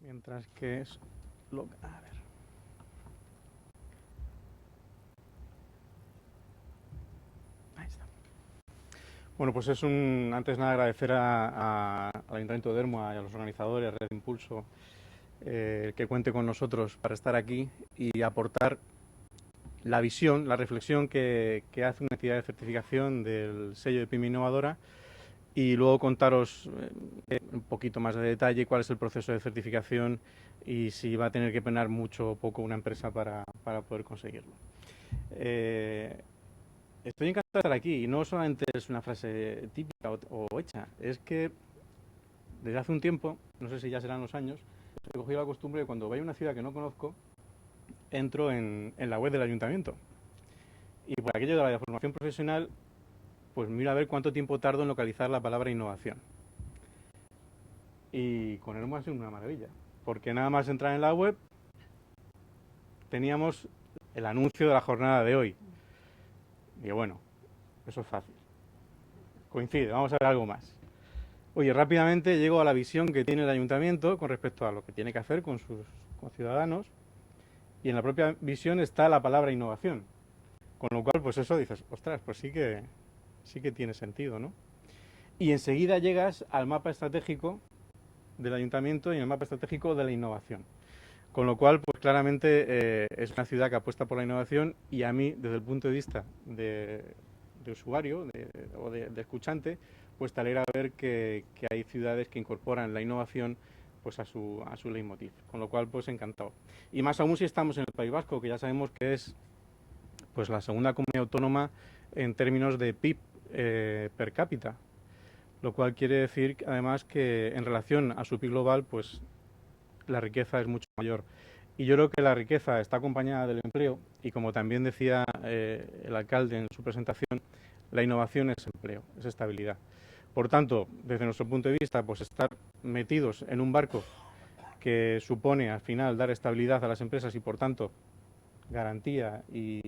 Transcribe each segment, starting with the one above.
Mientras que es lo... A ver. Ahí está. Bueno, pues es antes nada agradecer al Ayuntamiento de Dermo y a los organizadores, a Red Impulso, que cuente con nosotros para estar aquí y aportar la visión, la reflexión que hace una entidad de certificación del sello de PYME Innovadora y luego contaros un poquito más de detalle cuál es el proceso de certificación y si va a tener que penar mucho o poco una empresa para poder conseguirlo. Estoy encantado de estar aquí y no solamente es una frase típica o hecha, es que desde hace un tiempo, no sé si ya serán los años, he cogido la costumbre de cuando vaya a una ciudad que no conozco, entro en la web del ayuntamiento. Y por aquello de la formación profesional, pues miro a ver cuánto tiempo tardo en localizar la palabra innovación. Y con Elmo ha sido una maravilla, porque nada más entrar en la web, teníamos el anuncio de la jornada de hoy. Y bueno, eso es fácil. Coincide, vamos a ver algo más. Oye, rápidamente llego a la visión que tiene el ayuntamiento con respecto a lo que tiene que hacer con sus ciudadanos y en la propia visión está la palabra innovación. Con lo cual, pues eso dices, ostras, pues sí que tiene sentido, ¿no? Y enseguida llegas al mapa estratégico del ayuntamiento y el mapa estratégico de la innovación. Con lo cual, pues claramente es una ciudad que apuesta por la innovación y a mí, desde el punto de vista de usuario o de escuchante, pues te alegra ver que hay ciudades que incorporan la innovación pues a su leitmotiv. Con lo cual, pues encantado. Y más aún si estamos en el País Vasco, que ya sabemos que es pues la segunda comunidad autónoma en términos de PIB per cápita. Lo cual quiere decir, además, que en relación a su PIB global, pues la riqueza es mucho mayor. Y yo creo que la riqueza está acompañada del empleo y como también decía el alcalde en su presentación, la innovación es empleo, es estabilidad. Por tanto, desde nuestro punto de vista, pues estar metidos en un barco que supone al final dar estabilidad a las empresas y por tanto garantía y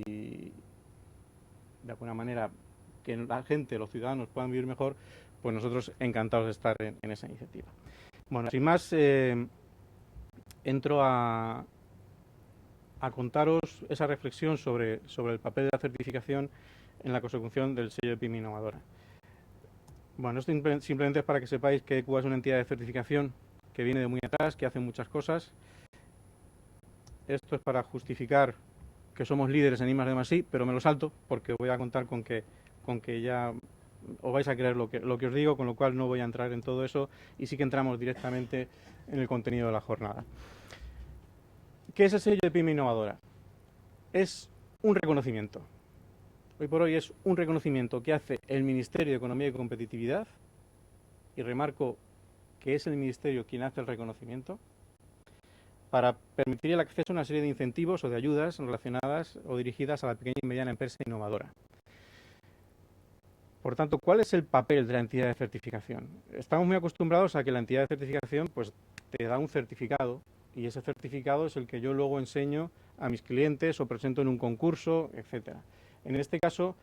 de alguna manera que la gente, los ciudadanos puedan vivir mejor, pues nosotros encantados de estar en esa iniciativa. Bueno, sin más, entro a contaros esa reflexión sobre el papel de la certificación en la consecución del sello de PYME Innovadora. Bueno, esto simplemente es para que sepáis que ECUA es una entidad de certificación que viene de muy atrás, que hace muchas cosas. Esto es para justificar que somos líderes en I+D+I, pero me lo salto porque voy a contar con que ya os vais a creer lo que os digo, con lo cual no voy a entrar en todo eso y sí que entramos directamente en el contenido de la jornada. ¿Qué es el sello de PYME Innovadora? Es un reconocimiento. Hoy por hoy es un reconocimiento que hace el Ministerio de Economía y Competitividad, y remarco que es el Ministerio quien hace el reconocimiento, para permitir el acceso a una serie de incentivos o de ayudas relacionadas o dirigidas a la pequeña y mediana empresa innovadora. Por tanto, ¿cuál es el papel de la entidad de certificación? Estamos muy acostumbrados a que la entidad de certificación pues, te da un certificado y ese certificado es el que yo luego enseño a mis clientes o presento en un concurso, etc. En este caso,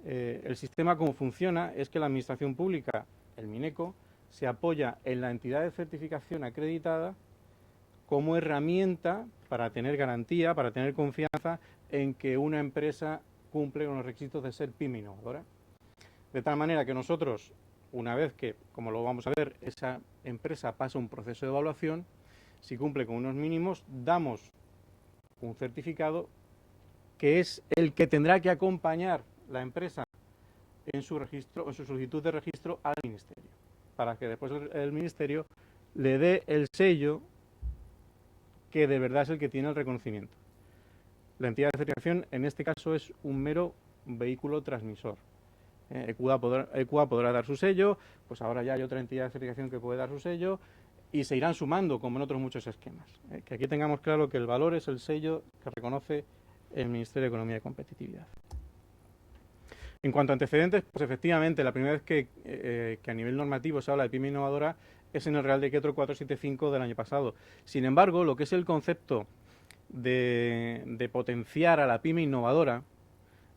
el sistema como funciona es que la Administración Pública, el MINECO, se apoya en la entidad de certificación acreditada como herramienta para tener garantía, para tener confianza en que una empresa cumple con los requisitos de ser PYME innovadora. De tal manera que nosotros, una vez que, como lo vamos a ver, esa empresa pasa un proceso de evaluación, si cumple con unos mínimos, damos un certificado que es el que tendrá que acompañar la empresa en su registro, en su solicitud de registro al Ministerio, para que después el Ministerio le dé el sello que de verdad es el que tiene el reconocimiento. La entidad de certificación, en este caso, es un mero vehículo transmisor. ECUA podrá dar su sello, pues ahora ya hay otra entidad de certificación que puede dar su sello y se irán sumando, como en otros muchos esquemas. Que aquí tengamos claro que el valor es el sello que reconoce el Ministerio de Economía y Competitividad. En cuanto a antecedentes, pues efectivamente la primera vez que a nivel normativo se habla de PYME innovadora es en el Real Decreto 475 del año pasado. Sin embargo, lo que es el concepto de potenciar a la PYME innovadora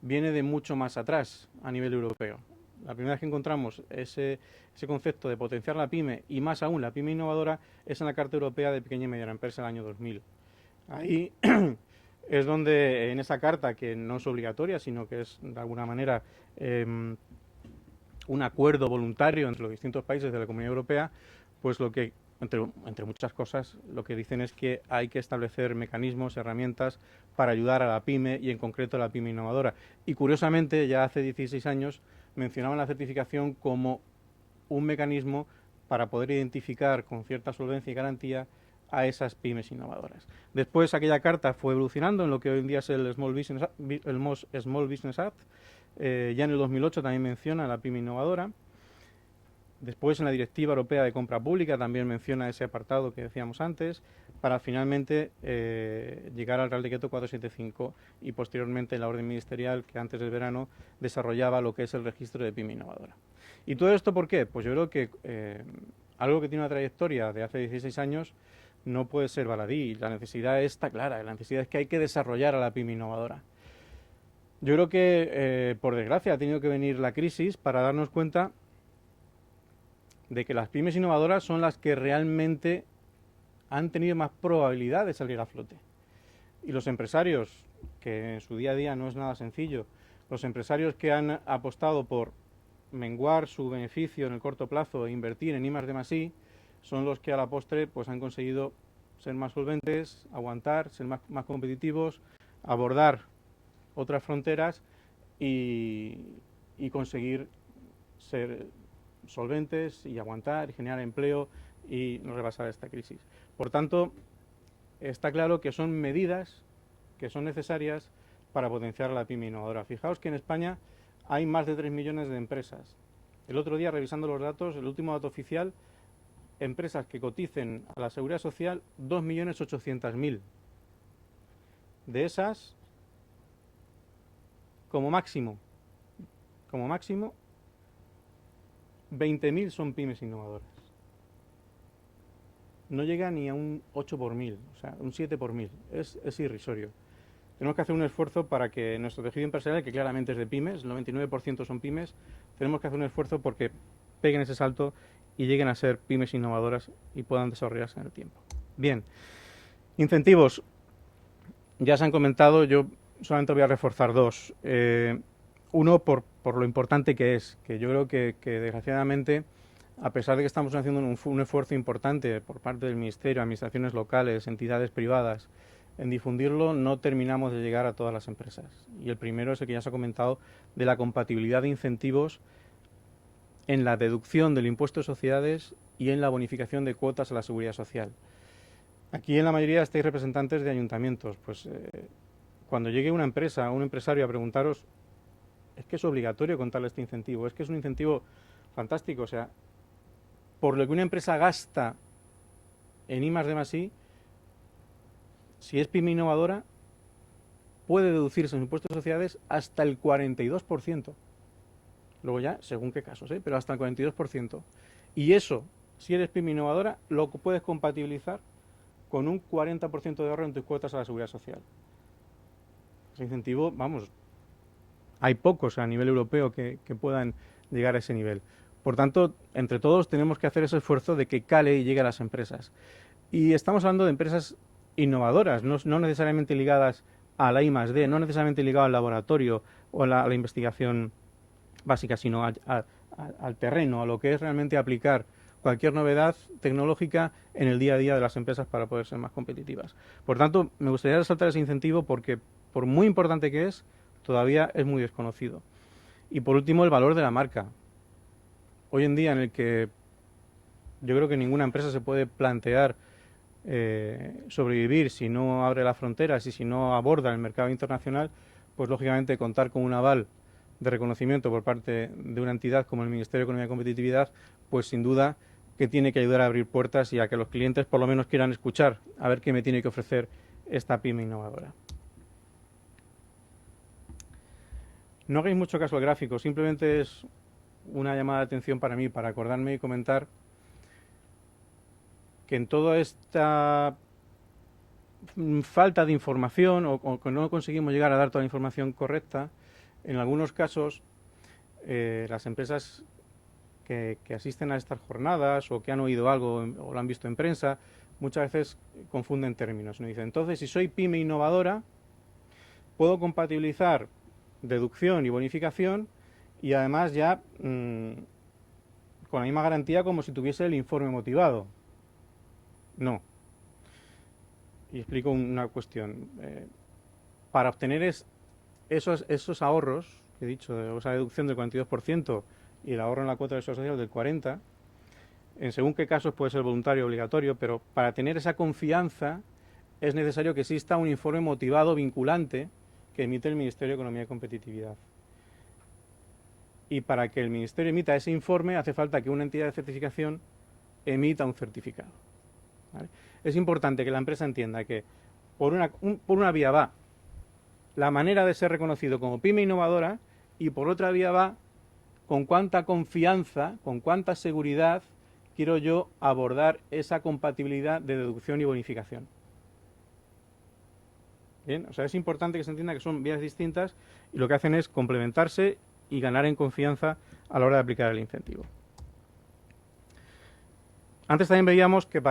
viene de mucho más atrás a nivel europeo. la primera vez que encontramos ese concepto de potenciar la pyme y más aún la pyme innovadora es en la Carta Europea de Pequeña y Mediana Empresa del año 2000. Ahí es donde en esa carta, que no es obligatoria, sino que es de alguna manera un acuerdo voluntario entre los distintos países de la Comunidad Europea, pues lo que, entre muchas cosas, lo que dicen es que hay que establecer mecanismos, herramientas para ayudar a la pyme y en concreto a la pyme innovadora. Y curiosamente, ya hace 16 años mencionaban la certificación como un mecanismo para poder identificar con cierta solvencia y garantía a esas pymes innovadoras. Después aquella carta fue evolucionando en lo que hoy en día es el Small Business Act. Ya en el 2008 también menciona a la pyme innovadora. Después en la Directiva Europea de Compra Pública también menciona ese apartado que decíamos antes, para finalmente llegar al Real Decreto 475 y posteriormente la orden ministerial que antes del verano desarrollaba lo que es el registro de pyme innovadora. ¿Y todo esto por qué? Pues yo creo que algo que tiene una trayectoria de hace 16 años no puede ser baladí. La necesidad está clara, la necesidad es que hay que desarrollar a la pyme innovadora. Yo creo que, por desgracia, ha tenido que venir la crisis para darnos cuenta de que las pymes innovadoras son las que realmente han tenido más probabilidad de salir a flote. Y los empresarios, que en su día a día no es nada sencillo, los empresarios que han apostado por menguar su beneficio en el corto plazo e invertir en I+D+I, son los que a la postre pues han conseguido ser más solventes, aguantar, ser más competitivos, abordar otras fronteras y conseguir ser solventes y aguantar y generar empleo y no rebasar esta crisis. Por tanto, está claro que son medidas que son necesarias para potenciar la pyme innovadora. Fijaos que en España hay más de 3 millones de empresas. El otro día, revisando los datos, el último dato oficial, empresas que coticen a la Seguridad Social, 2.800.000. De esas, como máximo, 20.000 son pymes innovadoras. No llega ni a un 8 por 1000, o sea, un 7 por 1000. Es irrisorio. Tenemos que hacer un esfuerzo para que nuestro tejido empresarial, que claramente es de pymes, el 99% son pymes, tenemos que hacer un esfuerzo porque peguen ese salto y lleguen a ser pymes innovadoras y puedan desarrollarse en el tiempo. Bien, incentivos. Ya se han comentado, yo solamente voy a reforzar dos. Uno, por lo importante que es, que yo creo que desgraciadamente, a pesar de que estamos haciendo un esfuerzo importante por parte del Ministerio, administraciones locales, entidades privadas, en difundirlo, no terminamos de llegar a todas las empresas. Y el primero es el que ya se ha comentado, de la compatibilidad de incentivos en la deducción del impuesto de sociedades y en la bonificación de cuotas a la seguridad social. Aquí en la mayoría estáis representantes de ayuntamientos. Pues cuando llegue una empresa o un empresario a preguntaros, es que es obligatorio contarle este incentivo, es que es un incentivo fantástico. O sea, por lo que una empresa gasta en I+D+I, si es pyme innovadora, puede deducirse en impuestos de sociedades hasta el 42%. Luego ya, según qué casos, pero hasta el 42%. Y eso, si eres pyme innovadora, lo puedes compatibilizar con un 40% de ahorro en tus cuotas a la seguridad social. Ese incentivo, vamos, hay pocos a nivel europeo que puedan llegar a ese nivel. Por tanto, entre todos tenemos que hacer ese esfuerzo de que cale y llegue a las empresas. Y estamos hablando de empresas innovadoras, no necesariamente ligadas a la I+D, no necesariamente ligadas al laboratorio o a la investigación básica, sino al terreno, a lo que es realmente aplicar cualquier novedad tecnológica en el día a día de las empresas para poder ser más competitivas. Por tanto, me gustaría resaltar ese incentivo porque, por muy importante que es, todavía es muy desconocido. Y por último, el valor de la marca. Hoy en día, en el que yo creo que ninguna empresa se puede plantear sobrevivir si no abre las fronteras y si no aborda el mercado internacional, pues lógicamente contar con un aval de reconocimiento por parte de una entidad como el Ministerio de Economía y Competitividad, pues sin duda que tiene que ayudar a abrir puertas y a que los clientes por lo menos quieran escuchar a ver qué me tiene que ofrecer esta pyme innovadora. No hagáis mucho caso al gráfico, simplemente es una llamada de atención para mí, para acordarme y comentar que en toda esta falta de información o que no conseguimos llegar a dar toda la información correcta, en algunos casos las empresas que asisten a estas jornadas o que han oído algo o lo han visto en prensa, muchas veces confunden términos. Me dicen, entonces, si soy pyme innovadora, puedo compatibilizar deducción y bonificación y además ya con la misma garantía como si tuviese el informe motivado. No. Y explico una cuestión. Para obtener esos ahorros, que he dicho, esa deducción del 42% y el ahorro en la cuota de seguridad social del 40%, en según qué casos puede ser voluntario o obligatorio, pero para tener esa confianza es necesario que exista un informe motivado vinculante que emite el Ministerio de Economía y Competitividad. Y para que el Ministerio emita ese informe hace falta que una entidad de certificación emita un certificado. ¿Vale? Es importante que la empresa entienda que por una vía va la manera de ser reconocido como pyme innovadora y por otra vía va con cuánta confianza, con cuánta seguridad quiero yo abordar esa compatibilidad de deducción y bonificación. Bien, o sea, es importante que se entienda que son vías distintas y lo que hacen es complementarse y ganar en confianza a la hora de aplicar el incentivo. Antes también veíamos que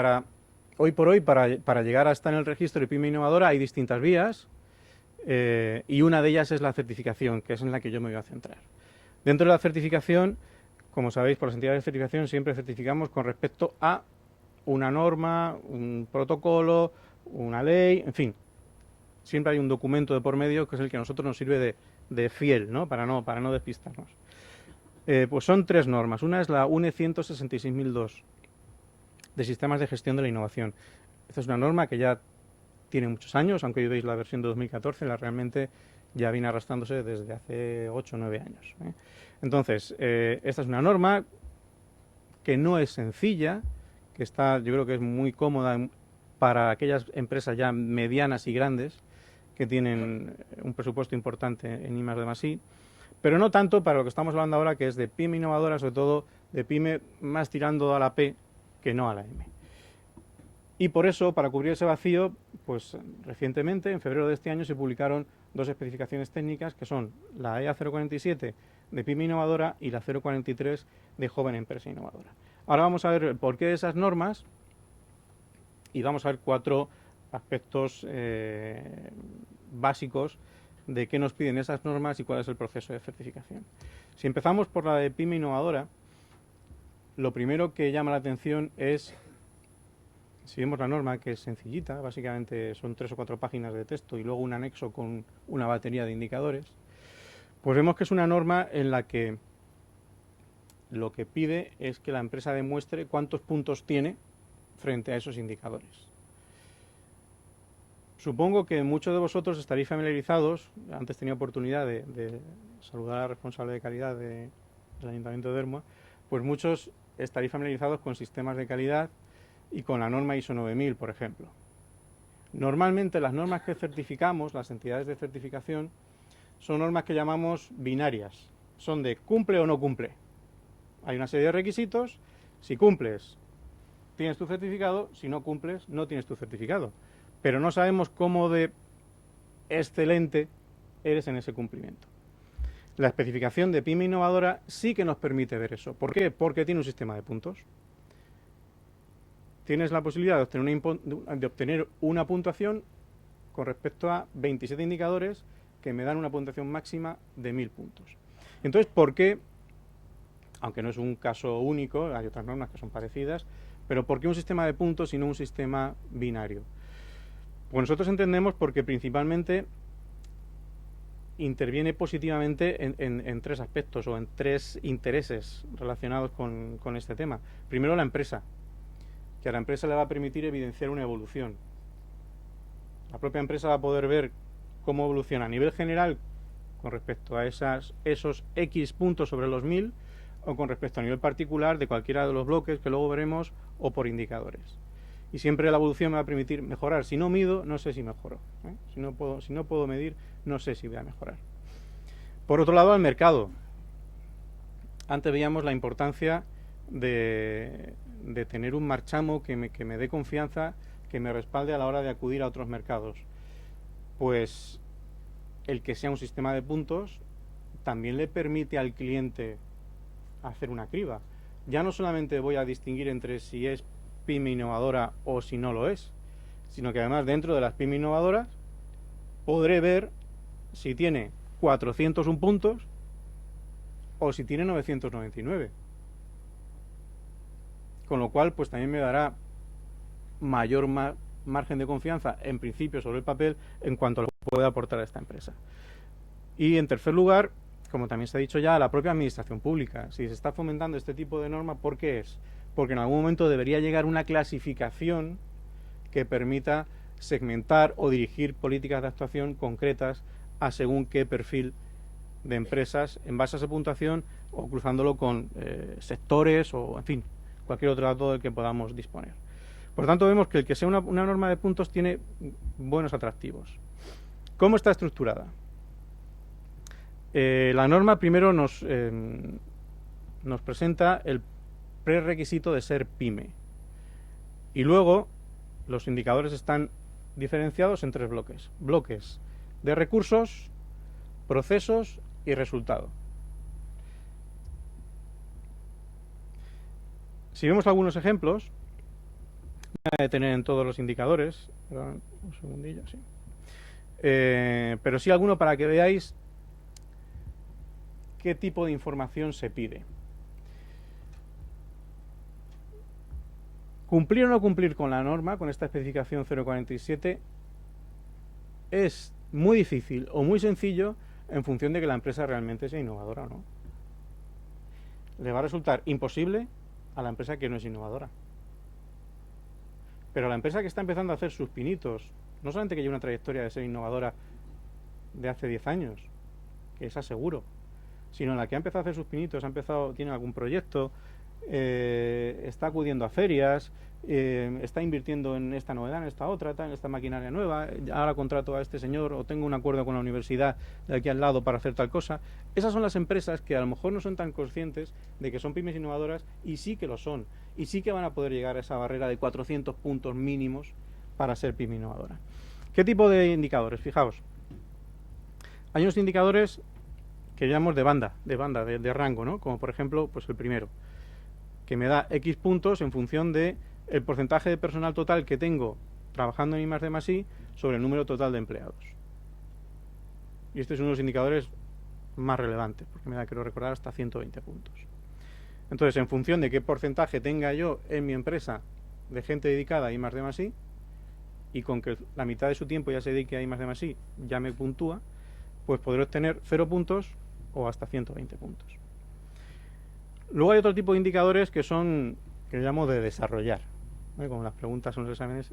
hoy por hoy, para llegar a estar en el registro de pyme innovadora hay distintas vías y una de ellas es la certificación, que es en la que yo me voy a centrar. Dentro de la certificación, como sabéis, por las entidades de certificación siempre certificamos con respecto a una norma, un protocolo, una ley, en fin. Siempre hay un documento de por medio que es el que a nosotros nos sirve de fiel, ¿no? Para no despistarnos. Pues son 3 normas. Una es la UNE 166.002 de Sistemas de Gestión de la Innovación. Esta es una norma que ya tiene muchos años, aunque hoy veis la versión de 2014, la realmente ya viene arrastrándose desde hace 8 o 9 años. Entonces, esta es una norma que no es sencilla, que yo creo que es muy cómoda para aquellas empresas ya medianas y grandes que tienen un presupuesto importante en I+D+I, pero no tanto para lo que estamos hablando ahora, que es de pyme innovadora, sobre todo de pyme más tirando a la P que no a la M. Y por eso, para cubrir ese vacío, pues recientemente, en febrero de este año, se publicaron 2 especificaciones técnicas, que son la EA 047 de pyme innovadora y la 043 de joven empresa innovadora. Ahora vamos a ver el porqué de esas normas y vamos a ver 4 aspectos básicos de qué nos piden esas normas y cuál es el proceso de certificación. Si empezamos por la de pyme innovadora, lo primero que llama la atención es, si vemos la norma, que es sencillita, básicamente son 3 o 4 páginas de texto y luego un anexo con una batería de indicadores, pues vemos que es una norma en la que lo que pide es que la empresa demuestre cuántos puntos tiene frente a esos indicadores. Supongo que muchos de vosotros estaréis familiarizados, antes tenía oportunidad de saludar a la responsable de calidad del Ayuntamiento de Ermua, pues muchos estaréis familiarizados con sistemas de calidad y con la norma ISO 9000, por ejemplo. Normalmente las normas que certificamos, las entidades de certificación, son normas que llamamos binarias. Son de cumple o no cumple. Hay una serie de requisitos. Si cumples, tienes tu certificado. Si no cumples, no tienes tu certificado. Pero no sabemos cómo de excelente eres en ese cumplimiento. La especificación de pyme innovadora sí que nos permite ver eso. ¿Por qué? Porque tiene un sistema de puntos. Tienes la posibilidad de obtener una puntuación con respecto a 27 indicadores que me dan una puntuación máxima de 1000 puntos. Entonces, ¿por qué? Aunque no es un caso único, hay otras normas que son parecidas, pero ¿por qué un sistema de puntos y no un sistema binario? Pues nosotros entendemos porque principalmente interviene positivamente en 3 aspectos o en 3 intereses relacionados con este tema. Primero, la empresa, que a la empresa le va a permitir evidenciar una evolución. La propia empresa va a poder ver cómo evoluciona a nivel general con respecto a esos X puntos sobre los 1000 o con respecto a nivel particular de cualquiera de los bloques que luego veremos o por indicadores. Y siempre la evolución me va a permitir mejorar. Si no mido, no sé si mejoro. Si no puedo medir, no sé si voy a mejorar. Por otro lado, al mercado. Antes veíamos la importancia de tener un marchamo que me dé confianza, que me respalde a la hora de acudir a otros mercados. Pues el que sea un sistema de puntos también le permite al cliente hacer una criba. Ya no solamente voy a distinguir entre si es pyme innovadora o si no lo es, sino que además dentro de las pyme innovadoras podré ver si tiene 401 puntos o si tiene 999. Con lo cual, pues también me dará mayor margen de confianza, en principio, sobre el papel, en cuanto a lo que puede aportar a esta empresa. Y en tercer lugar, como también se ha dicho ya, la propia administración pública. Si se está fomentando este tipo de norma, ¿por qué es? Porque en algún momento debería llegar una clasificación que permita segmentar o dirigir políticas de actuación concretas a según qué perfil de empresas en base a esa puntuación o cruzándolo con sectores o, en fin, cualquier otro dato del que podamos disponer. Por tanto, vemos que el que sea una norma de puntos tiene buenos atractivos. ¿Cómo está estructurada? La norma primero nos presenta el prerequisito de ser pyme. Y luego los indicadores están diferenciados en 3 bloques. Bloques de recursos, procesos y resultado. Si vemos algunos ejemplos, voy a detener en todos los indicadores, perdón, un segundillo, sí. Pero sí alguno para que veáis qué tipo de información se pide. Cumplir o no cumplir con la norma, con esta especificación 047, es muy difícil o muy sencillo en función de que la empresa realmente sea innovadora o no. Le va a resultar imposible a la empresa que no es innovadora. Pero la empresa que está empezando a hacer sus pinitos, no solamente que lleva una trayectoria de ser innovadora de hace 10 años, que esa seguro, sino la que ha empezado a hacer sus pinitos, tiene algún proyecto, está acudiendo a ferias, está invirtiendo en esta novedad, en esta otra, en esta maquinaria nueva, ahora contrato a este señor o tengo un acuerdo con la universidad de aquí al lado para hacer tal cosa. Esas son las empresas que a lo mejor no son tan conscientes de que son pymes innovadoras y sí que lo son, y sí que van a poder llegar a esa barrera de 400 puntos mínimos para ser pyme innovadora. ¿Qué tipo de indicadores? Fijaos, hay unos indicadores que llamamos de banda, de rango, ¿no? Como por ejemplo, pues el primero, que me da X puntos en función de el porcentaje de personal total que tengo trabajando en I+D+I sobre el número total de empleados. Y este es uno de los indicadores más relevantes, porque me da, quiero recordar, hasta 120 puntos. Entonces, en función de qué porcentaje tenga yo en mi empresa de gente dedicada a I+D+I, y con que la mitad de su tiempo ya se dedique a I+D+I, ya me puntúa, pues podré obtener 0 puntos o hasta 120 puntos. Luego hay otro tipo de indicadores que son, que yo llamo de desarrollar, ¿vale? Como las preguntas en los exámenes,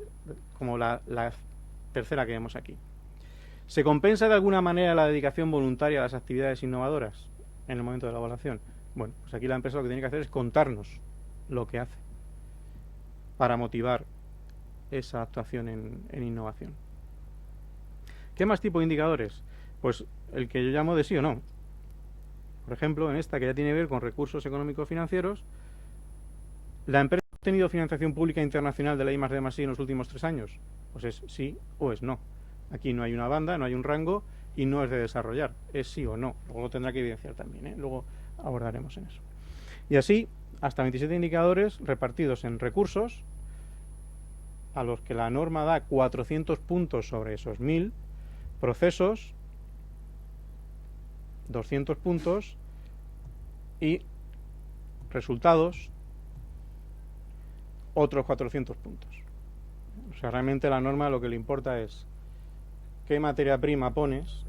como la tercera que vemos aquí. ¿Se compensa de alguna manera la dedicación voluntaria a las actividades innovadoras en el momento de la evaluación? Bueno, pues aquí la empresa lo que tiene que hacer es contarnos lo que hace para motivar esa actuación en innovación. ¿Qué más tipo de indicadores? Pues el que yo llamo de sí o no. Por ejemplo, en esta que ya tiene que ver con recursos económicos financieros, ¿la empresa ha obtenido financiación pública internacional de la I+D+I en los últimos 3 años? Pues es sí o es no. Aquí no hay una banda, no hay un rango y no es de desarrollar, es sí o no. Luego lo tendrá que evidenciar también, ¿eh? Luego abordaremos en eso. Y así, hasta 27 indicadores repartidos en recursos, a los que la norma da 400 puntos sobre esos 1000, procesos, 200 puntos, y resultados, otros 400 puntos. O sea, realmente la norma lo que le importa es qué materia prima pones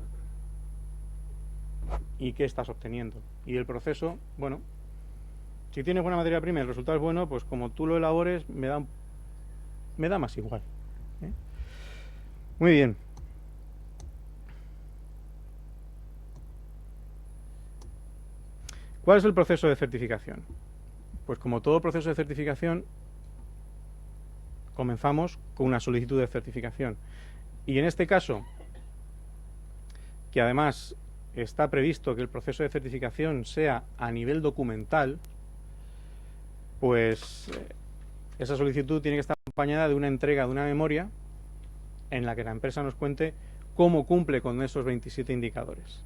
y qué estás obteniendo. Y el proceso, bueno, si tienes buena materia prima y el resultado es bueno, pues como tú lo elabores, me da más igual, ¿eh? Muy bien. ¿Cuál es el proceso de certificación? Pues como todo proceso de certificación, comenzamos con una solicitud de certificación. Y en este caso, que además está previsto que el proceso de certificación sea a nivel documental, pues esa solicitud tiene que estar acompañada de una entrega de una memoria en la que la empresa nos cuente cómo cumple con esos 27 indicadores.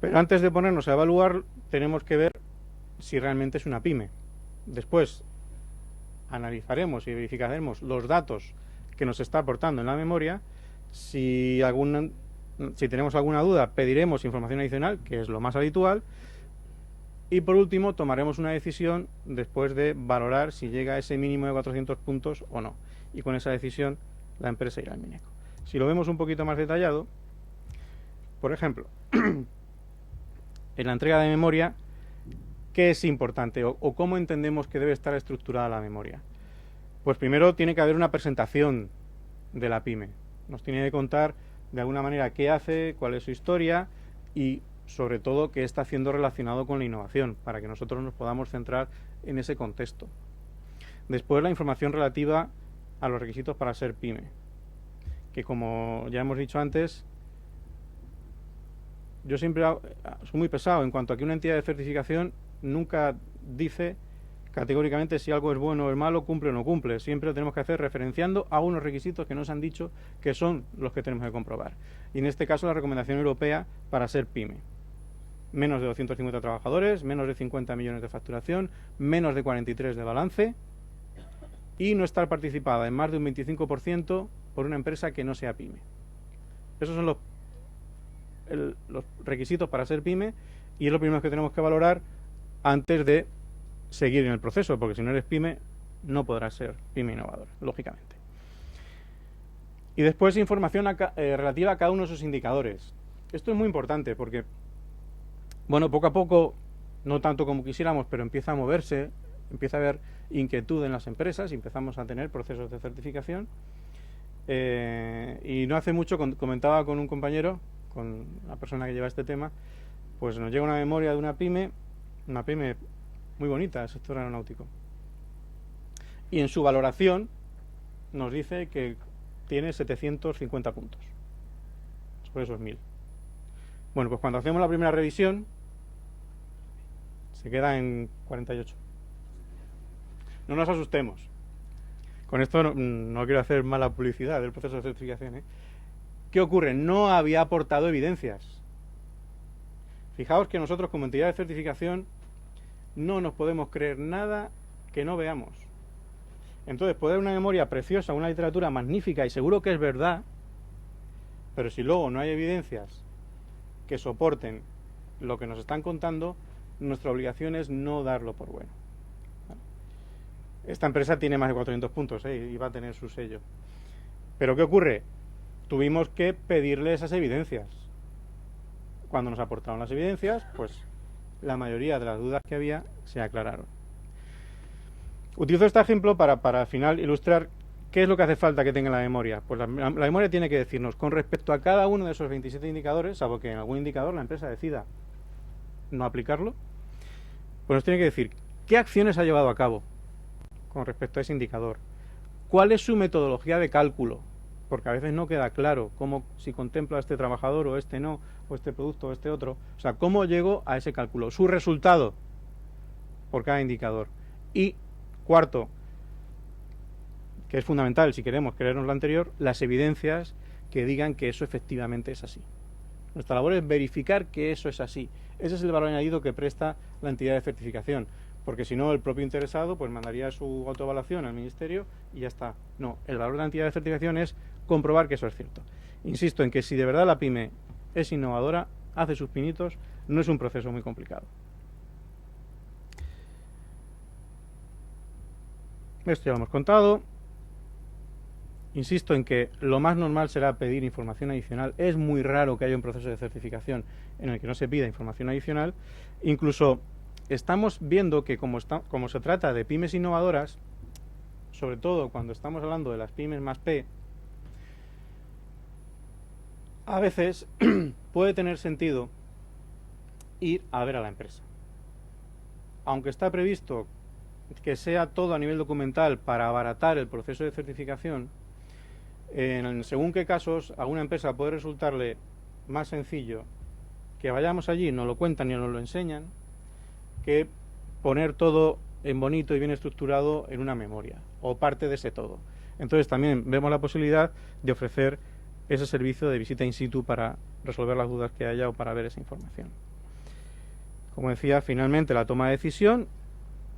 Pero antes de ponernos a evaluar, tenemos que ver si realmente es una pyme. Después analizaremos y verificaremos los datos que nos está aportando en la memoria. Si tenemos alguna duda, pediremos información adicional, que es lo más habitual. Y por último, tomaremos una decisión después de valorar si llega a ese mínimo de 400 puntos o no. Y con esa decisión, la empresa irá al MINECO. Si lo vemos un poquito más detallado, por ejemplo, en la entrega de memoria, ¿qué es importante o cómo entendemos que debe estar estructurada la memoria? Pues primero tiene que haber una presentación de la pyme. Nos tiene que contar de alguna manera qué hace, cuál es su historia y sobre todo qué está haciendo relacionado con la innovación, para que nosotros nos podamos centrar en ese contexto. Después la información relativa a los requisitos para ser pyme, que como ya hemos dicho antes, yo siempre soy muy pesado en cuanto a que una entidad de certificación nunca dice categóricamente si algo es bueno o es malo, cumple o no cumple. Siempre lo tenemos que hacer referenciando a unos requisitos que nos han dicho que son los que tenemos que comprobar. Y en este caso la recomendación europea para ser pyme. Menos de 250 trabajadores, menos de 50 millones de facturación, menos de 43 de balance y no estar participada en más de un 25% por una empresa que no sea pyme. Esos son los requisitos para ser pyme y es lo primero que tenemos que valorar antes de seguir en el proceso, porque si no eres pyme no podrás ser pyme innovadora, lógicamente. Y después información relativa a cada uno de esos indicadores. Esto es muy importante porque, bueno, poco a poco, no tanto como quisiéramos, pero empieza a moverse, empieza a haber inquietud en las empresas y empezamos a tener procesos de certificación. Y no hace mucho comentaba con un compañero, con la persona que lleva este tema, pues nos llega una memoria de una pyme muy bonita del sector aeronáutico. Y en su valoración nos dice que tiene 750 puntos sobre esos 1000. Bueno, pues cuando hacemos la primera revisión se queda en 48. No nos asustemos. Con esto no quiero hacer mala publicidad del proceso de certificación, ¿eh? ¿Qué ocurre? No había aportado evidencias. Fijaos que nosotros como entidad de certificación no nos podemos creer nada que no veamos. Entonces puede haber una memoria preciosa, una literatura magnífica y seguro que es verdad, pero si luego no hay evidencias que soporten lo que nos están contando, nuestra obligación es no darlo por bueno. Esta empresa tiene más de 400 puntos, y va a tener su sello. Pero ¿qué ocurre? Tuvimos que pedirle esas evidencias. Cuando nos aportaron las evidencias, pues la mayoría de las dudas que había se aclararon. Utilizo este ejemplo para al final ilustrar qué es lo que hace falta que tenga la memoria. Pues la memoria tiene que decirnos, con respecto a cada uno de esos 27 indicadores, salvo que en algún indicador la empresa decida no aplicarlo, pues nos tiene que decir qué acciones ha llevado a cabo con respecto a ese indicador, cuál es su metodología de cálculo, porque a veces no queda claro cómo, si contempla a este trabajador o este no, o este producto o este otro, o sea, cómo llegó a ese cálculo, su resultado por cada indicador. Y cuarto, que es fundamental si queremos creernos lo anterior, las evidencias que digan que eso efectivamente es así. Nuestra labor es verificar que eso es así. Ese es el valor añadido que presta la entidad de certificación, porque si no el propio interesado pues mandaría su autoevaluación al ministerio y ya está. No, el valor de la entidad de certificación es comprobar que eso es cierto. Insisto en que si de verdad la pyme es innovadora, hace sus pinitos, no es un proceso muy complicado. Esto ya lo hemos contado. Insisto en que lo más normal será pedir información adicional. Es muy raro que haya un proceso de certificación en el que no se pida información adicional. Incluso estamos viendo que como se trata de pymes innovadoras, sobre todo cuando estamos hablando de las pymes más P, a veces puede tener sentido ir a ver a la empresa. Aunque está previsto que sea todo a nivel documental para abaratar el proceso de certificación, según qué casos a una empresa puede resultarle más sencillo que vayamos allí, nos lo cuentan y nos lo enseñan, que poner todo en bonito y bien estructurado en una memoria, o parte de ese todo. Entonces también vemos la posibilidad de ofrecer ese servicio de visita in situ para resolver las dudas que haya o para ver esa información. Como decía, finalmente la toma de decisión,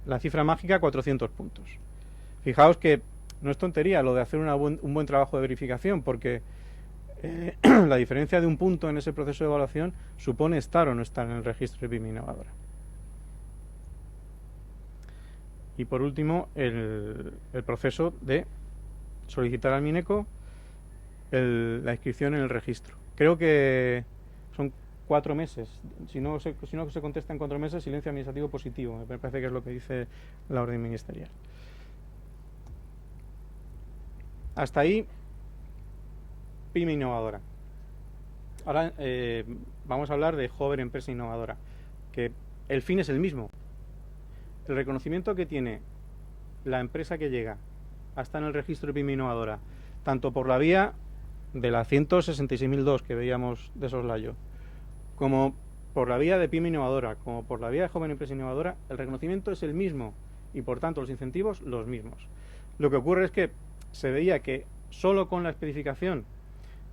la cifra mágica 400 puntos. Fijaos que no es tontería lo de hacer un buen trabajo de verificación, porque la diferencia de un punto en ese proceso de evaluación supone estar o no estar en el registro de pyme innovadora. Y por último, el proceso de solicitar al Mineco la inscripción en el registro. Creo que son 4 meses. Si no se contesta en 4 meses, silencio administrativo positivo. Me parece que es lo que dice la orden ministerial. Hasta ahí, pyme innovadora. Ahora vamos a hablar de joven empresa innovadora, que el fin es el mismo. El reconocimiento que tiene la empresa que llega hasta en el registro de pyme innovadora, tanto por la vía de la 166.002 que veíamos de soslayo, como por la vía de pyme innovadora, como por la vía de joven empresa innovadora, el reconocimiento es el mismo y por tanto los incentivos los mismos. Lo que ocurre es que se veía que solo con la especificación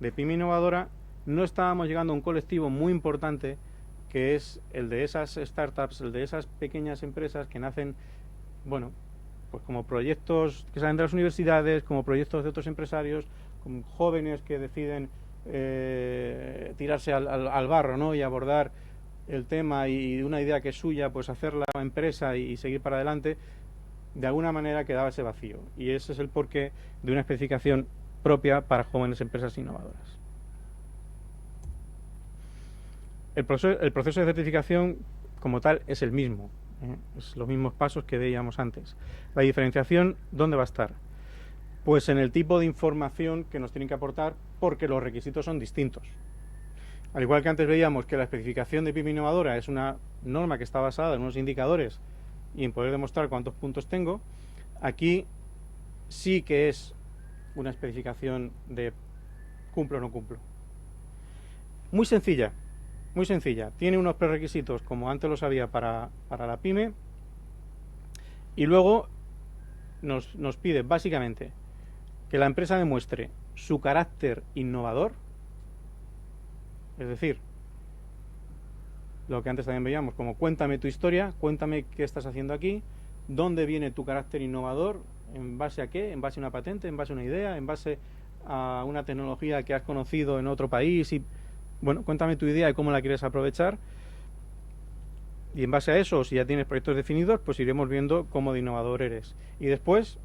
de pyme innovadora no estábamos llegando a un colectivo muy importante, que es el de esas startups, el de esas pequeñas empresas que nacen, bueno, pues como proyectos que salen de las universidades, como proyectos de otros empresarios, como jóvenes que deciden tirarse al barro, ¿no?, y abordar el tema y de una idea que es suya, pues hacerla empresa y seguir para adelante. De alguna manera quedaba ese vacío, y ese es el porqué de una especificación propia para jóvenes empresas innovadoras. El proceso de certificación como tal es el mismo, es los mismos pasos que veíamos antes. La diferenciación, ¿dónde va a estar? Pues en el tipo de información que nos tienen que aportar, porque los requisitos son distintos. Al igual que antes veíamos que la especificación de pyme innovadora es una norma que está basada en unos indicadores y en poder demostrar cuántos puntos tengo, aquí sí que es una especificación de cumplo o no cumplo. Muy sencilla. Muy sencilla, tiene unos prerequisitos como antes los había para la pyme, y luego nos pide básicamente que la empresa demuestre su carácter innovador, es decir, lo que antes también veíamos, como cuéntame tu historia, cuéntame qué estás haciendo aquí, dónde viene tu carácter innovador, en base a qué, en base a una patente, en base a una idea, en base a una tecnología que has conocido en otro país y... Bueno, cuéntame tu idea y cómo la quieres aprovechar, y en base a eso, si ya tienes proyectos definidos, pues iremos viendo cómo de innovador eres. Y después,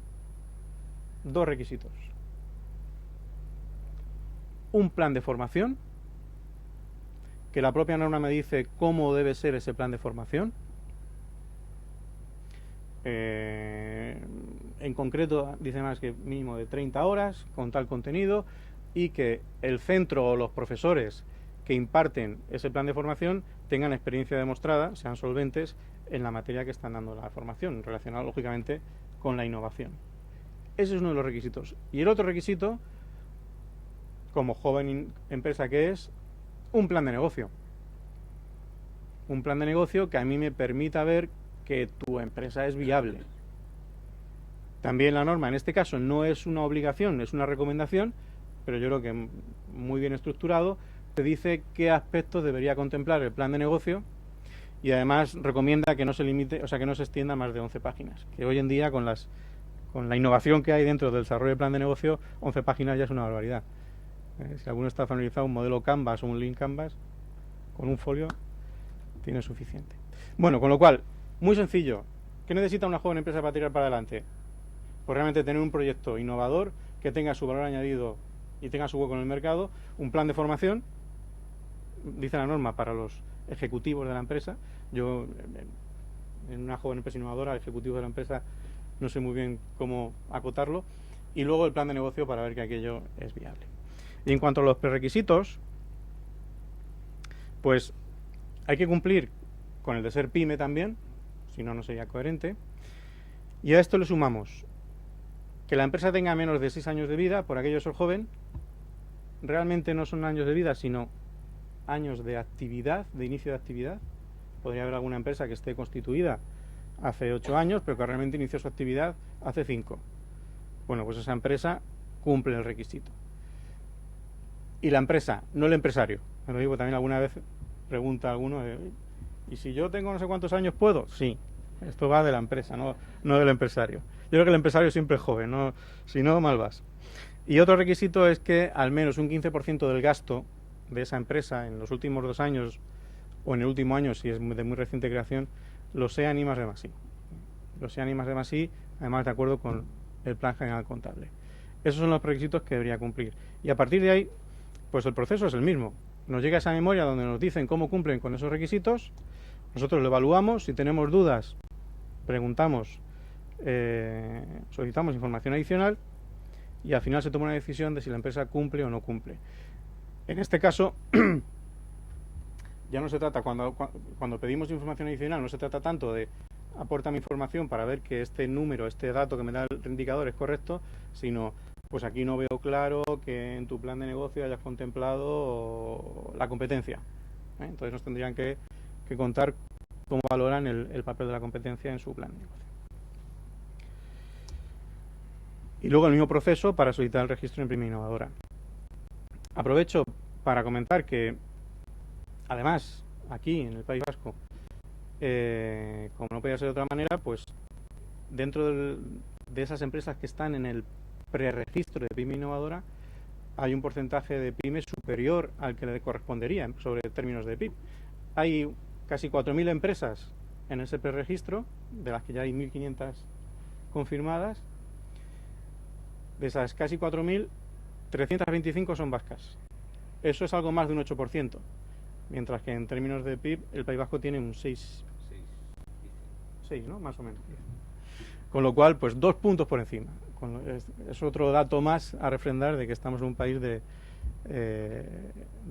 2 requisitos. Un plan de formación, que la propia norma me dice cómo debe ser ese plan de formación. En concreto, dice más que mínimo de 30 horas, con tal contenido, y que el centro o los profesores que imparten ese plan de formación tengan experiencia demostrada, sean solventes en la materia que están dando la formación, relacionada lógicamente con la innovación. Ese es uno de los requisitos. Y el otro requisito, como joven empresa que es, un plan de negocio. Un plan de negocio que a mí me permita ver que tu empresa es viable. También la norma, en este caso, no es una obligación, es una recomendación, pero yo creo que muy bien estructurado, te dice qué aspectos debería contemplar el plan de negocio, y además recomienda que no se limite, o sea, que no se extienda más de 11 páginas, que hoy en día con la innovación que hay dentro del desarrollo del plan de negocio, 11 páginas ya es una barbaridad. Si alguno está familiarizado un modelo Canvas o un Lean Canvas, con un folio tiene suficiente. Bueno, con lo cual, muy sencillo. ¿Qué necesita una joven empresa para tirar para adelante? Pues realmente tener un proyecto innovador que tenga su valor añadido y tenga su hueco en el mercado, un plan de formación, dice la norma, para los ejecutivos de la empresa. Yo, en una joven empresa innovadora, ejecutivos de la empresa, no sé muy bien cómo acotarlo, y luego el plan de negocio para ver que aquello es viable. Y en cuanto a los prerequisitos, pues hay que cumplir con el de ser pyme también, si no, no sería coherente. Y a esto le sumamos que la empresa tenga menos de 6 años de vida, por aquello de ser joven. Realmente no son años de vida, sino años de actividad, de inicio de actividad. Podría haber alguna empresa que esté constituida hace 8 años, pero que realmente inició su actividad hace 5. Bueno, pues esa empresa cumple el requisito. y la empresa, no el empresario. Me lo digo también alguna vez, pregunta alguno, ¿y si yo tengo no sé cuántos años puedo? Sí, esto va de la empresa, no del empresario. Yo creo que el empresario siempre es joven, ¿no? Si no, mal vas. Y otro requisito es que al menos un 15% del gasto de esa empresa en los últimos 2 años o en el último año, si es de muy reciente creación, lo sea en I+D+I. Lo sea en I+D+I, además de acuerdo con el Plan General Contable. Esos son los requisitos que debería cumplir. Y a partir de ahí, pues el proceso es el mismo. Nos llega esa memoria donde nos dicen cómo cumplen con esos requisitos, nosotros lo evaluamos, si tenemos dudas, preguntamos, solicitamos información adicional y al final se toma una decisión de si la empresa cumple o no cumple. En este caso, ya no se trata, cuando pedimos información adicional, no se trata tanto de apórtame información para ver que este número, este dato que me da el indicador es correcto, sino pues aquí no veo claro que en tu plan de negocio hayas contemplado la competencia. Entonces nos tendrían que contar cómo valoran el papel de la competencia en su plan de negocio. Y luego el mismo proceso para solicitar el registro en Pyme Innovadora. Aprovecho para comentar que, además, aquí en el País Vasco, como no podía ser de otra manera, pues dentro de esas empresas que están en el preregistro de Pyme Innovadora, hay un porcentaje de pymes superior al que le correspondería sobre términos de PIB. Hay casi 4.000 empresas en ese preregistro, de las que ya hay 1.500 confirmadas. De esas casi 4.000, 325 son vascas. Eso es algo más de un 8%, mientras que en términos de PIB el País Vasco tiene un 6, ¿no? Más o menos. Con lo cual, pues 2 puntos por encima. Es otro dato más a refrendar de que estamos en un país de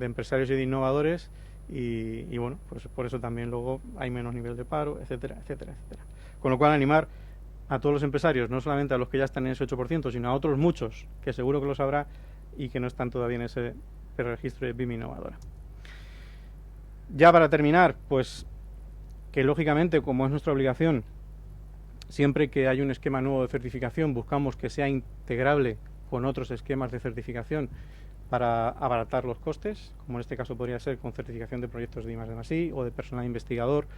empresarios y de innovadores y bueno, pues por eso también luego hay menos nivel de paro, etcétera, etcétera, etcétera. Con lo cual animar a todos los empresarios, no solamente a los que ya están en ese 8%, sino a otros muchos, que seguro que lo sabrá y que no están todavía en ese preregistro de Pyme Innovadora. Ya para terminar, pues que lógicamente, como es nuestra obligación, siempre que hay un esquema nuevo de certificación, buscamos que sea integrable con otros esquemas de certificación para abaratar los costes, como en este caso podría ser con certificación de proyectos de I+D+I o de personal investigador,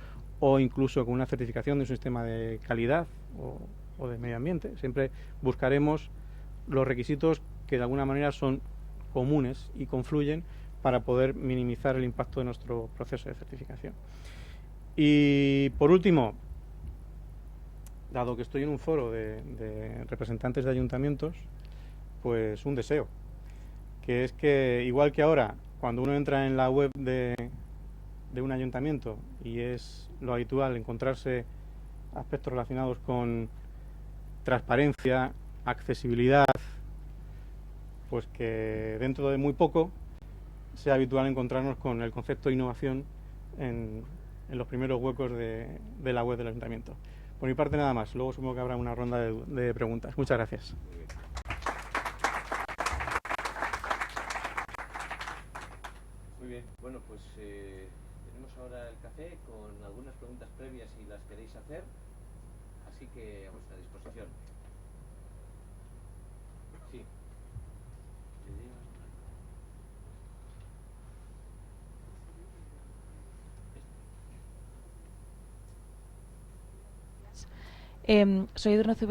o incluso con una certificación de un sistema de calidad o de medio ambiente. Siempre buscaremos los requisitos que de alguna manera son comunes y confluyen para poder minimizar el impacto de nuestro proceso de certificación. Y por último, dado que estoy en un foro de representantes de ayuntamientos, pues un deseo, que es que igual que ahora, cuando uno entra en la web de un ayuntamiento y es lo habitual encontrarse aspectos relacionados con transparencia, accesibilidad, pues que dentro de muy poco sea habitual encontrarnos con el concepto de innovación en los primeros huecos de la web del ayuntamiento. Por mi parte nada más, luego supongo que habrá una ronda de preguntas. Muchas gracias. Muy bien, bueno, pues tenemos ahora el café con algunas preguntas previas si las queréis hacer, así que a vuestra disposición. Sí. Soy Edurne